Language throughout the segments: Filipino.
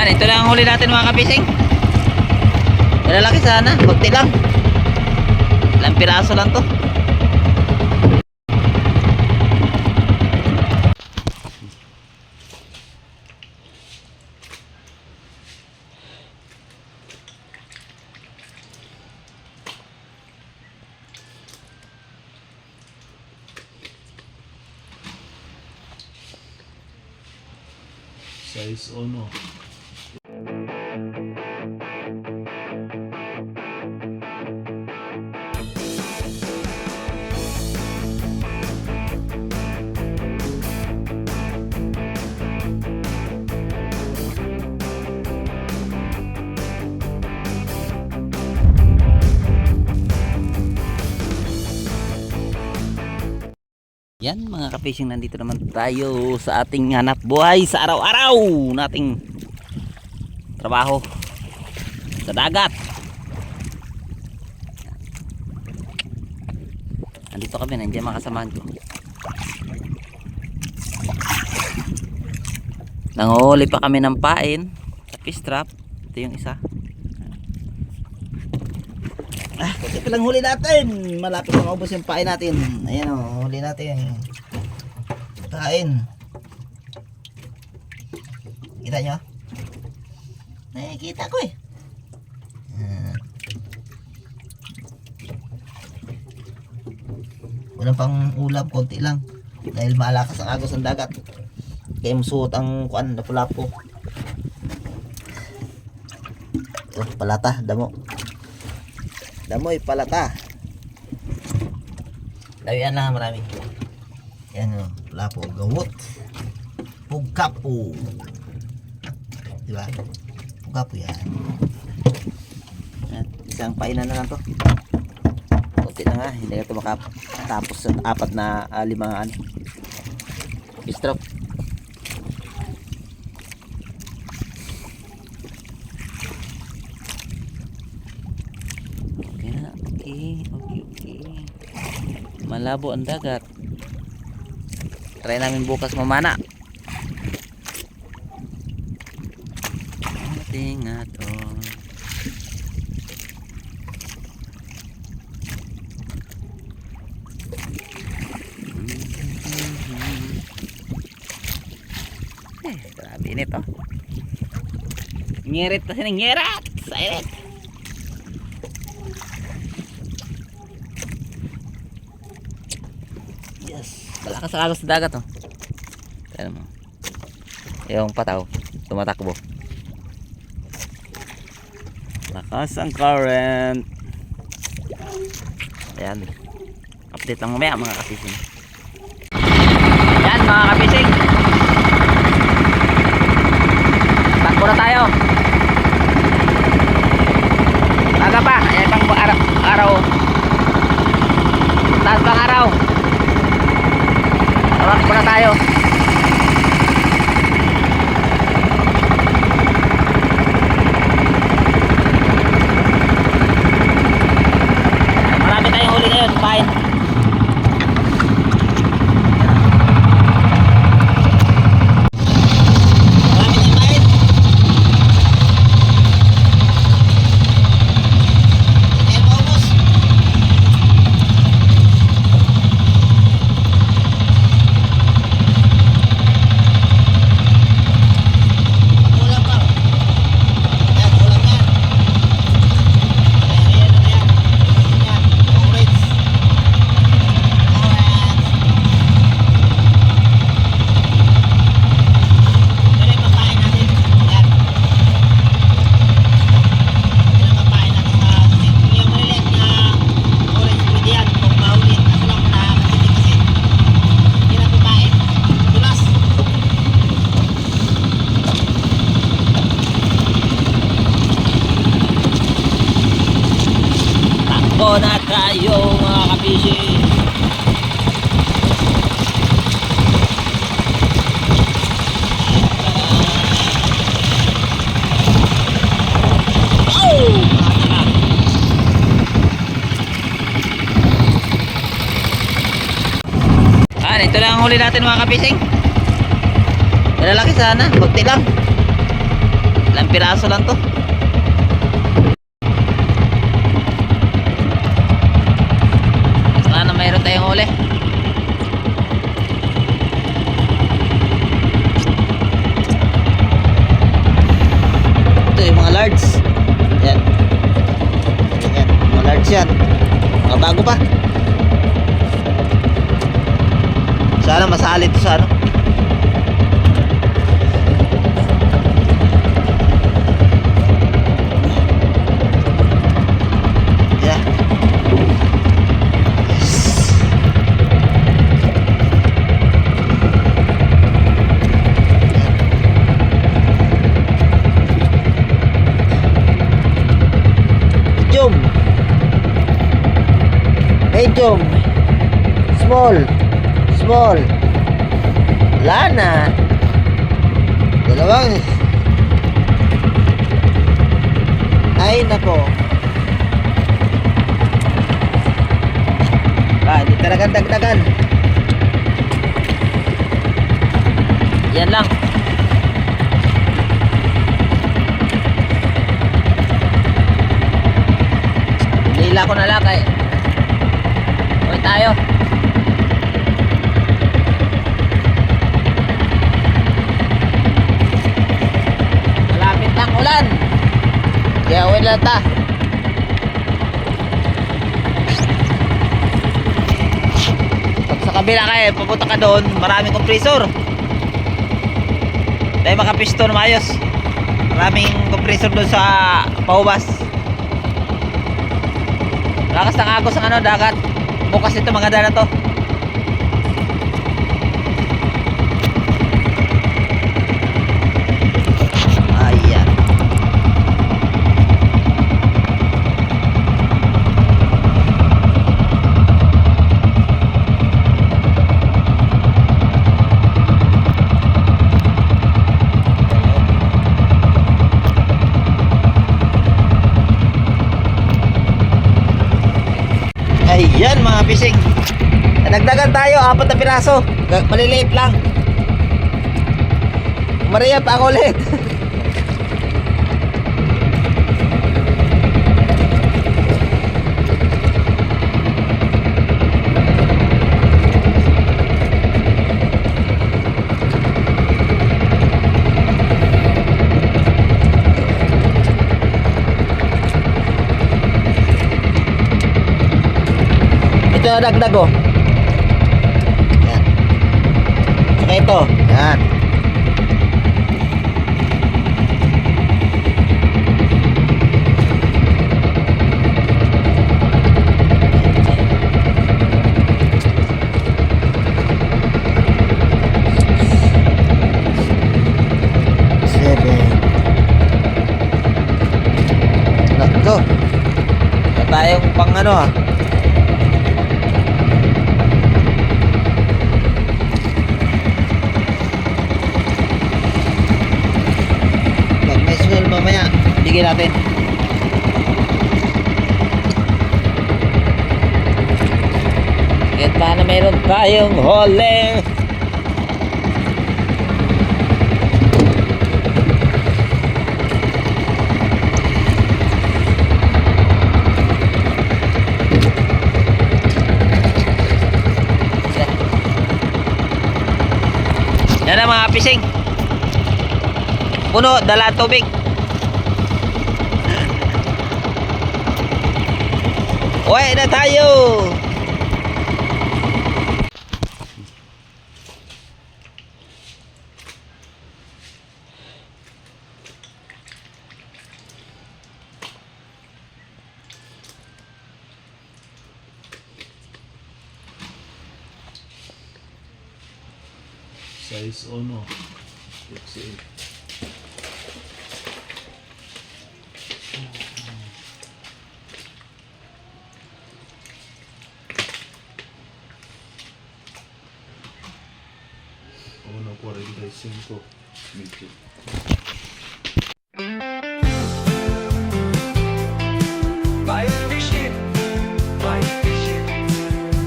Ito lang ang huli natin mga kapising. Malalaki sana, kunti lang. Ilang piraso lang to. Size ono. Yan mga ka-fishing, nandito naman tayo sa ating hanap buhay sa araw-araw nating trabaho sa dagat. Nandito kami, nandiyan mga kasamahan ko. Nanguhuli pa kami ng pain sa fish trap. Ito yung isa. Kunti pa lang huli natin. Malapit na maubos yung pain natin. Ayan o, huli natin yung pain. Kita nyo? Nakikita ko eh. Walang pang ulam, konti lang. Dahil malakas ang agos ng dagat. Kaya musuot ang kuan na pulapo. Ito, palata, damo. Damoy palata. Lawian lang marami. Yan o, pulapo, gawot. Pugkapo. Diba? Pugkapo yan. At isang painan na lang to. Kunti na nga, hindi ka ito makatapos sa 4 na 5 stroke. Okay. Malabo ang dagat. Try namin bukas mamana. Ating aton. Grabe init oh. Ngirit na siya, ngirit. Silent. Malakas ang agos sa dagat oh. Tignan mo. Yung pataw tumatakbo. Lakas ang current. Ayan. Update lang mamaya mga kapising. Yan mga kapising. Takbo na tayo. Aga pa. Ayan pang araw. Taas pang araw. Tawag ko na tayo. Marami tayong huli ngayon, pain. Marami tayong pain. Hindi tayo maubos. Na tayo mga kapising. Ito lang ang huli natin mga kapising. Malalaki sana, kunti lang. piraso lang to. Sana mayroon tayong huli. Ito yung mga large. Yan. Yan, mga large yan. Mga bago pa. Sana masali ito sa ano. Yeah. Medium. Medium. Small. Small. Wala na. Dalawang. Ay nako. Hindi talaga dagdagan. Yan lang. Nila ko na lang kay. Uy tayo. Malapit ng ulan. Kaya uwi lang ta. Pag sa kabila kayo, pupunta ka doon, maraming compressor. Tayo makapisto na maayos. Maraming compressor doon sa paubas. Lakas ng agos ng ano, dagat. Bukas ito, maganda na to. Ayan. Ayan mga fishing. Nagdagan tayo, 4 na piraso. Maliliit lang. Maria pa ako ulit. Ito na dagdag oh. Yan. Saka ito. Yan. Ito. Ito tayong pang ano ah. Mamaya bigyan natin. Kahit paano meron tayong hole. Yan na mga fishing. Puno, dala tubig. Uwi na tayo. Size ono. 68. Uno 45 medyo.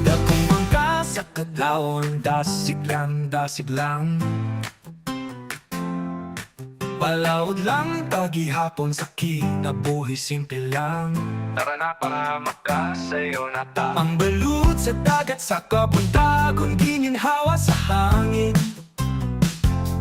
Dakong mangka sa kadlawon, dasig lang. Palaod lang tagihapon sa kinabuhi simple lang. Tara na para magkasayo na ta. Ang balut sa dagat sa kapuntagon, gininhawa sa hangin.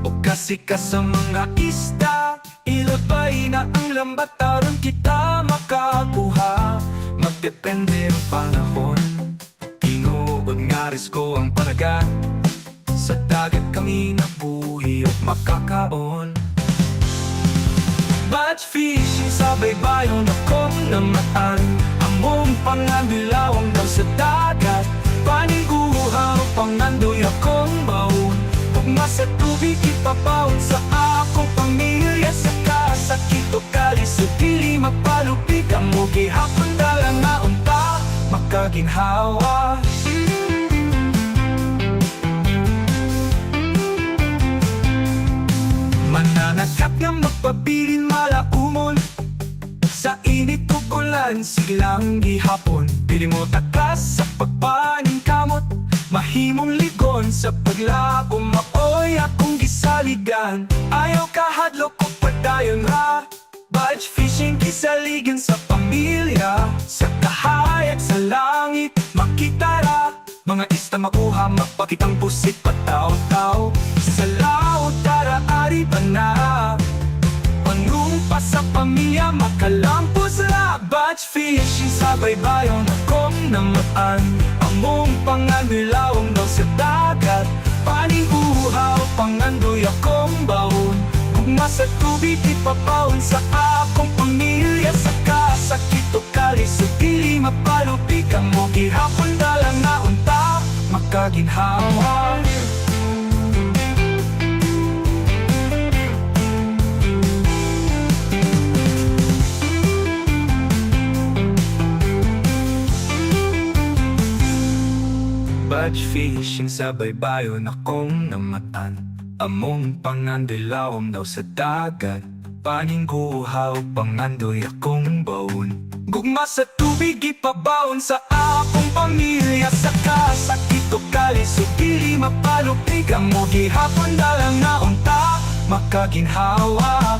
O kasi ka sa mga isda, ilabay na ang lambat aron kita makakuha. Magdepende ang panahon, tinuod nga risko ang panagat. Sa dagat kami nabuhi at makakaon. Batch fishing sa baybayon akong namaan. Among panganbilawang daw sa dagat, paniguha o pangandoy akong baon. Pugma sa tubig ipapaon sa akong pamilya. Sa kasakit o kalis o dili magpalupig. Ang mugi hapon dalang nga unta makaginhawa. Mananakap nga magpabilin malaumon. Sa init tukulan silang gihapon. Pili mo takas sa pagpaning kamot. Mahimong ligon sa paglako. Maoy akong gisaligan. Ayaw kahadlok o padayon ha. Batch fishing kisaligan sa pamilya. Sa kahayag sa langit makitara. Mga ista makuha magpakitang pusit pataw-taw. Sa laot tara ari pa na. Panumpa sa pamilya makalampos na. Batch fishing sa baybayon akong namaan. Among panganilawang daw sa dagat, paniguha o pangandoy akong baon. Gugma sa tubig ipapaon sa akong pamilya. Sa kasakit o kalis o dili mapalupig. Ang mugi hapon dalang na unta makaginhawa. Batch fishing sa baybayon akong namatan. Among pangandilawom daw sa dagat, paningguhaw pangandoy akong baon. Gugma sa tubig ipabaon sa akong pamilya. Sa kasakit o kalis o dili mapalupig. Ang mugi hapon dalang na unta makaginhawa.